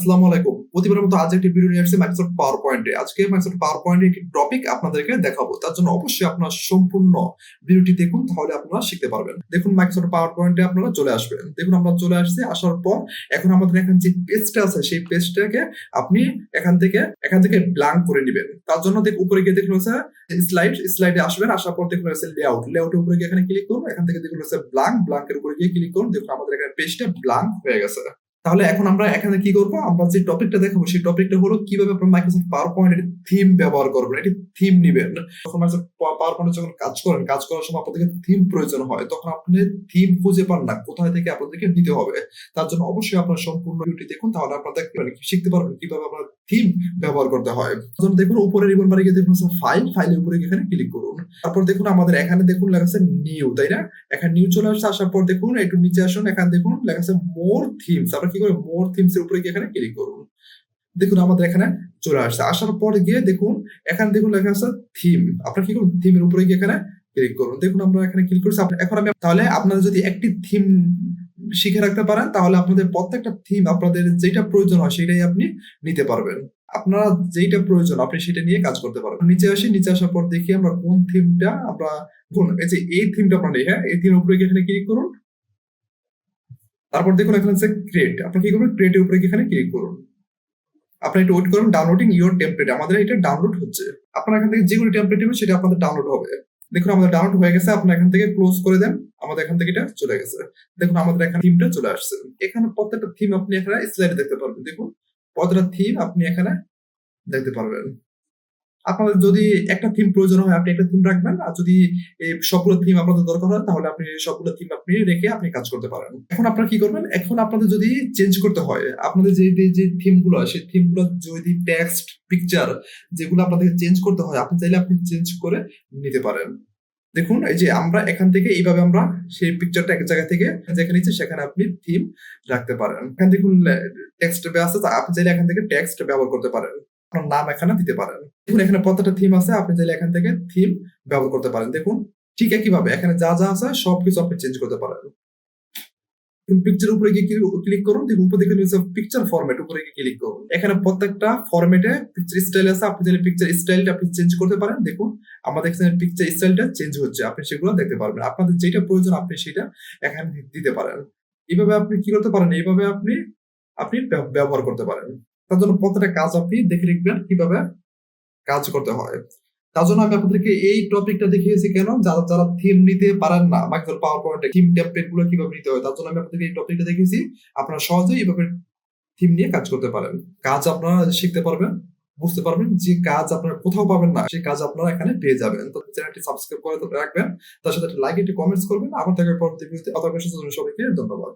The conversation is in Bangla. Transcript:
আসসালামু আলাইকুম। প্রতিবারের মতো আজ একটি ভিডিও নিয়ে আসছি মাইক্রোসফট পাওয়ার পয়েন্টে। আজকে মাইক্রোসফট পাওয়ার পয়েন্টে একটি টপিক আপনাদেরকে দেখাবো। তার জন্য অবশ্যই আপনারা সম্পূর্ণ ভিডিওটি দেখুন, তাহলে আপনারা শিখতে পারবেন। দেখুন মাইক্রোসফট পাওয়ার পয়েন্টে আপনারা চলে আসবেন। দেখুন আমরা চলে আসছি, আসার পর এখন আমাদের এখানে যে পেজটা আছে সেই পেজটাকে আপনি এখান থেকে ব্ল্যাঙ্ক করে নেবেন। তার জন্য উপরে গিয়ে দেখুন হচ্ছে স্লাইডে আসবেন, আসার পর দেখুন হচ্ছে লেআউটের উপরে গিয়ে এখানে ক্লিক করুন। এখান থেকে দেখুন হচ্ছে ব্ল্যাঙ্কের উপরে গিয়ে ক্লিক করুন। দেখুন আমাদের এখানে পেজটা ব্ল্যাঙ্ক হয়ে গেছে। তাহলে এখন আমরা এখানে কি করবো, আমরা যে টপিকটা দেখাবো সেই টপিকটা হলো কিভাবে আপনার মাইক্রোসফট পাওয়ার পয়েন্টের থিম ব্যবহার করবেন। এটি থিম নিবেন। যখন পাওয়ার পয়েন্টে যখন কাজ করার সময় আপনাদেরকে থিম প্রয়োজন হয়, তখন আপনি থিম খুঁজে পান না কোথায় থেকে আপনাদেরকে নিতে হবে। তার জন্য অবশ্যই আপনার সম্পূর্ণ ভিডিওটি দেখুন, তাহলে আপনারা শিখতে পারবেন কিভাবে আপনার থিম ব্যবহার করতে হয়। দেখুন উপরে রিবন বারে গিয়ে দেখুন ফাইলের উপরে এখানে ক্লিক করুন। তারপর দেখুন আমাদের এখানে দেখুন লেখা আছে নিউ, তাই না? এখানে নিউ চলে আসছে। আসার পর দেখুন একটু নিচে আসুন, এখানে দেখুন লেখা আছে মোর থিমস। আপনারা কি করে মোর থিমস এর উপরে গিয়ে এখানে ক্লিক করুন। দেখুন আমাদের এখানে চলে আসছে। আসার পর গিয়ে দেখুন এখানে দেখুন লেখা আছে থিম। আপনারা কি করুন, থিমের উপরে গিয়ে এখানে ক্লিক করুন। দেখুন আমরা এখানে ক্লিক করছি। এখন তাহলে আপনারা যদি একটি থিম শিখে রাখতে পারেন, তাহলে আপনাদের প্রত্যেকটা থিম আপনাদের যেটা প্রয়োজন হয় সেটাই আপনি নিতে পারবেন। আপনারা যেটা প্রয়োজন আপনি সেটা নিয়ে কাজ করতে পারবেন। নিচে আসি, নিচে আসার পর দেখি আমরা কোন থিমটা আমরা এই যে এই থিমটা আমরা নেই, হ্যাঁ, এই থিমের উপরে গিয়ে এখানে ক্লিক করুন। তারপর দেখুন এখানে আছে ক্রিয়েট। আপনি কি করবেন, ক্রিয়েটের উপরে গিয়ে এখানে ক্লিক করুন। আপনি একটু ওয়েট করুন, ডাউনলোডিং ইউর টেমপ্লেট। আমাদের এটা ডাউনলোড হচ্ছে। আপনারা এখান থেকে যেগুলো টেমপ্লেট নেবেন সেটা আপনাদের ডাউনলোড হবে। দেখুন আমাদের ডাউনলোড হয়ে গেছে। আপনি এখান থেকে ক্লোজ করে দেন। আমাদের এখান থেকে এটা চলে গেছে। দেখুন আমাদের এখানে থিমটা চলে আসছে। এখানে প্রত্যেকটা থিম আপনি এখানে স্লাইডে দেখতে পারবেন। দেখুন প্রত্যেকটা থিম আপনি এখানে দেখতে পারবেন। আপনাদের যদি একটা থিম প্রয়োজন হয় আপনি একটা থিম রাখবেন, আর যদি এই সবগুলো থিম আপনাদের দরকার হয় তাহলে আপনি সবগুলো থিম আপনি রেখে আপনি কাজ করতে পারেন। এখন আপনারা কি করবেন, এখন আপনাদের যদি চেঞ্জ করতে হয়, আপনাদের যে থিমগুলো সেই থিমগুলো যদি টেক্সট পিকচার যেগুলো আপনাদের চেঞ্জ করতে হয়, আপনি চাইলে আপনি চেঞ্জ করে নিতে পারেন। দেখুন এই যে আমরা এখান থেকে এইভাবে আমরা সেই পিকচারটা এক জায়গা থেকে যেখানে ইচ্ছে সেখানে আপনি থিম রাখতে পারেন। এখান দেখুন টেক্সট আছে, আপনি চাইলে এখান থেকে টেক্সট ব্যবহার করতে পারেন। আপনার নাম এখানে দিতে পারেন। দেখুন এখানে প্রত্যেকটা থিম আছে, আপনি চাইলে এখান থেকে থিম ব্যবহার করতে পারেন। দেখুন ঠিক একইভাবে এখানে যা আছে সবকিছু আপনি চেঞ্জ করতে পারেন। পিকচার উপরে গিয়ে ক্লিক করুন। দেখুন উপরে দেখে নিয়েছে পিকচার ফরম্যাট, উপরে গিয়ে ক্লিক করুন। এখানে প্রত্যেকটা ফরম্যাটে পিকচার স্টাইল আছে, আপনি চাইলে পিকচার স্টাইলটা আপনি চেঞ্জ করতে পারেন। দেখুন আমাদের এখানে পিকচার স্টাইলটা চেঞ্জ হচ্ছে, আপনি সেগুলো দেখতে পারবেন। আপনাদের যেটা প্রয়োজন আপনি সেটা এখানে দিতে পারেন। এইভাবে আপনি কি করতে পারেন, এইভাবে আপনি ব্যবহার করতে পারেন। তার জন্য প্রত্যেকটা কাজ আপনি দেখে রাখবেন কিভাবে কাজ করতে হয়। তার জন্য আমি আপনাদেরকে এই টপিকটা দেখিয়েছি কেন, যারা থিম নিতে পারেন না মাইক্রোসফট পাওয়ার পয়েন্টে থিম টেমপ্লেট গুলো কিভাবে নিতে হয়, তার জন্য আমি আপনাদেরকে এই টপিকটা দেখিয়েছি। আপনারা সহজেই এইভাবে থিম নিয়ে কাজ করতে পারেন। কাজ আপনারা শিখতে পারবেন, বুঝতে পারবেন যে কাজ আপনারা কোথাও পাবেন না সেই কাজ আপনারা এখানে পেয়ে যাবেন। তো চ্যানেলটি সাবস্ক্রাইব করে রাখবেন, তার সাথে একটা লাইক, একটি কমেন্টস করবেন। আবার দেখা পরবর্তী ভিডিওতে। সবাইকে ধন্যবাদ।